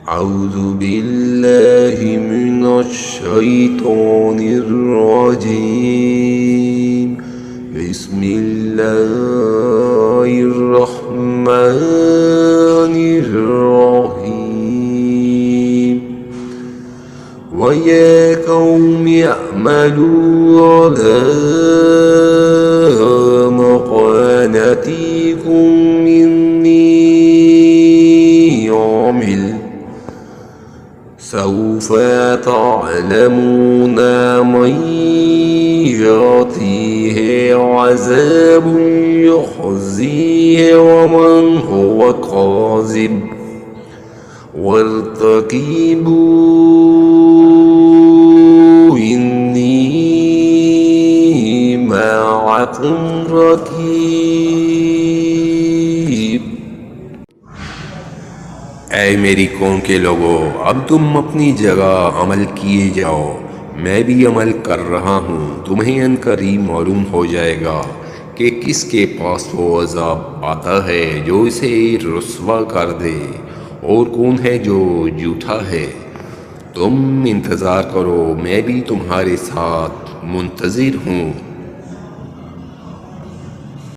أعوذ بالله من الشيطان الرجيم. بسم الله الرحمن الرحيم. ويا قوم اعملوا على مكانتكم إني عامل. سوف تعلمون من يأتيه عذاب يخزيه ومن هو كاذب وارتقبوا إني معكم رقيب। ऐ मेरी कौम के लोगों, अब तुम अपनी जगह अमल किए जाओ, मैं भी अमल कर रहा हूँ। तुम्हें अनकरीब मालूम हो जाएगा कि किसके पास वो अज़ाब आता है जो इसे रुस्वा कर दे, और कौन है जो झूठा है। तुम इंतज़ार करो, मैं भी तुम्हारे साथ मुंतज़िर हूँ।